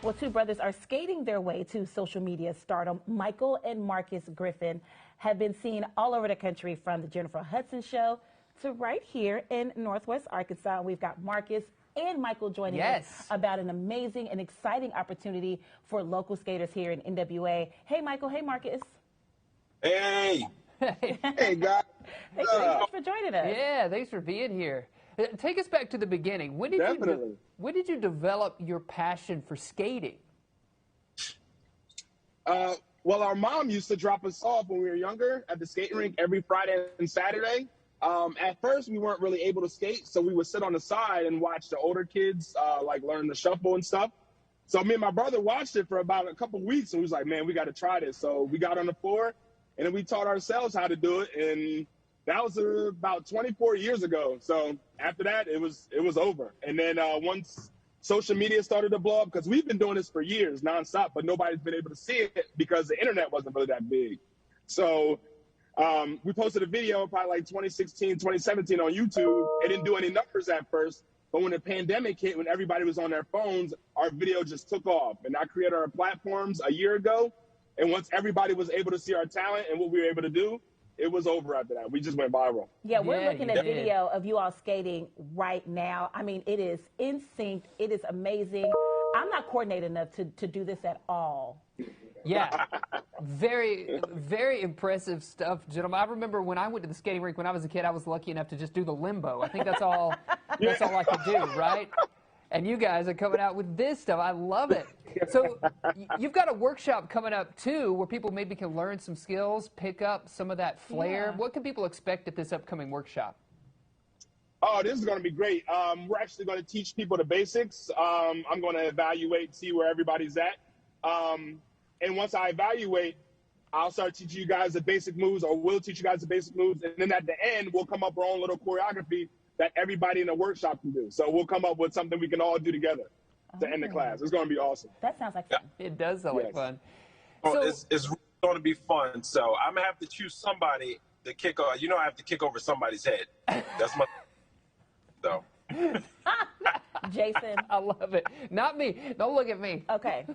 Well, two brothers are skating their way to social media stardom. Michael and Marcus Griffin have been seen all over the country, from the Jennifer Hudson show to right here in Northwest Arkansas. We've got Marcus and Michael joining us about an amazing and exciting opportunity for local skaters here in NWA. Hey, Michael. Hey, Marcus. Hey. Hey, guys. Thanks so much for joining us. Yeah, thanks for being here. Take us back to the beginning. When did you develop your passion for skating? Well, our mom used to drop us off when we were younger at the skating rink every Friday and Saturday. At first, we weren't really able to skate, so we would sit on the side and watch the older kids like learn the shuffle and stuff. So me and my brother watched it for about a couple weeks, and we was like, man, we got to try this. So we got on the floor, and then we taught ourselves how to do it, and that was about 24 years ago. So after that, it was over. And then once social media started to blow up, because we've been doing this for years nonstop, but nobody's been able to see it because the internet wasn't really that big. So we posted a video probably like 2016, 2017 on YouTube. It didn't do any numbers at first, but when the pandemic hit, when everybody was on their phones, our video just took off. And I created our platforms a year ago. And once everybody was able to see our talent and what we were able to do, it was over after that. We just went viral. Yeah, we're looking at video of you all skating right now. I mean, it is in sync. It is amazing. I'm not coordinated enough to do this at all. Yeah, very, very impressive stuff, gentlemen. I remember when I went to the skating rink when I was a kid, I was lucky enough to just do the limbo. I think that's all I could do, right? And you guys are coming out with this stuff. I love it. So you've got a workshop coming up, too, where people maybe can learn some skills, pick up some of that flair. Yeah. What can people expect at this upcoming workshop? Oh, this is going to be great. We're actually going to teach people the basics. I'm going to evaluate, see where everybody's at. And once I evaluate, I'll start teaching you guys the basic moves, or we'll teach you guys the basic moves. And then at the end, we'll come up with our own little choreography that everybody in the workshop can do. So we'll come up with something we can all do together to end the class. It's going to be awesome. That sounds like fun. It does sound like fun. So, it's going to be fun. So I'm going to have to choose somebody to kick off. You know, I have to kick over somebody's head. That's my... So. Jason. I love it. Not me. Don't look at me. Okay.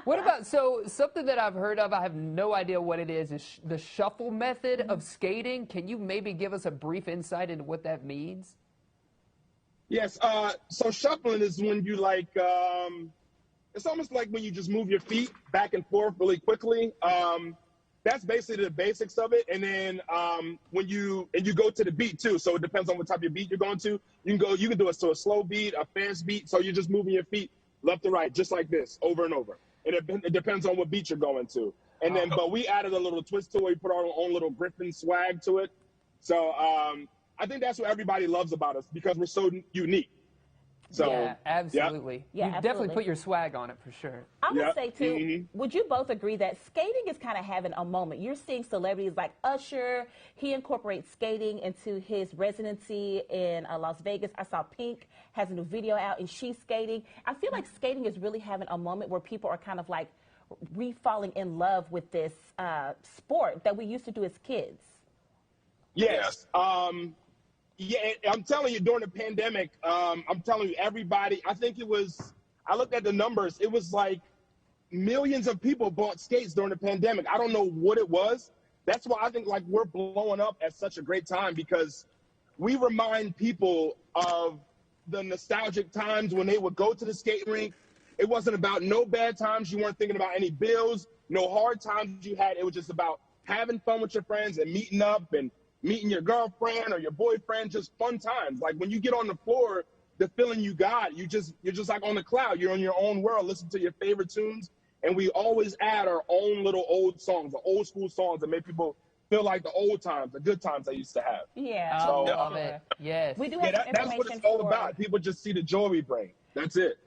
What about, so something that I've heard of, I have no idea what it is the shuffle method of skating. Can you maybe give us a brief insight into what that means? Yes. So shuffling is when you like, it's almost like when you just move your feet back and forth really quickly. That's basically the basics of it. And then when you go to the beat too. So it depends on what type of beat you're going to. You can do it to a slow beat, a fast beat. So you're just moving your feet left to right, just like this, over and over. And it depends on what beat you're going to. And then, but we added a little twist to it. We put our own little Griffin swag to it. So I think that's what everybody loves about us, because we're so unique. So, yeah, absolutely. Yeah, you definitely put your swag on it for sure. I would say, too, would you both agree that skating is kind of having a moment? You're seeing celebrities like Usher. He incorporates skating into his residency in Las Vegas. I saw Pink has a new video out, and she's skating. I feel like skating is really having a moment where people are kind of like re-falling in love with this sport that we used to do as kids. Yes. Yeah, I'm telling you, during the pandemic, I'm telling you, everybody, I looked at the numbers, it was like millions of people bought skates during the pandemic. I don't know what it was. That's why I think like we're blowing up at such a great time, because we remind people of the nostalgic times when they would go to the skating rink. It wasn't about no bad times. You weren't thinking about any bills, no hard times you had. It was just about having fun with your friends and meeting up and meeting your girlfriend or your boyfriend, just fun times. Like when you get on the floor, the feeling you got, you're just like on the cloud. You're in your own world, listen to your favorite tunes. And we always add our own little old songs, the old school songs that make people feel like the old times, the good times they used to have. Yeah. So, I love it. Yes. We do have some that's what it's all about. People just see the joy we bring. That's it.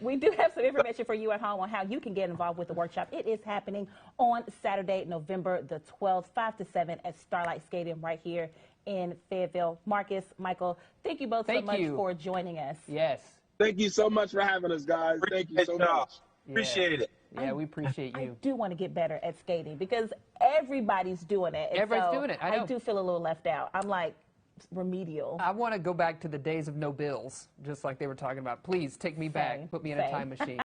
We do have some information for you at home on how you can get involved with the workshop. It is happening on Saturday, November the 12th, 5 to 7 at Starlight Stadium right here in Fayetteville. Marcus, Michael, thank you both so much for joining us. Yes. Thank you so much for having us, guys. Thank you so much. Appreciate it. Yeah, we appreciate you. I do want to get better at skating because everybody's doing it. Everybody's doing it. I know. I do feel a little left out. I'm like, remedial. I want to go back to the days of no bills, just like they were talking about. Please take me back. Put me in a time machine.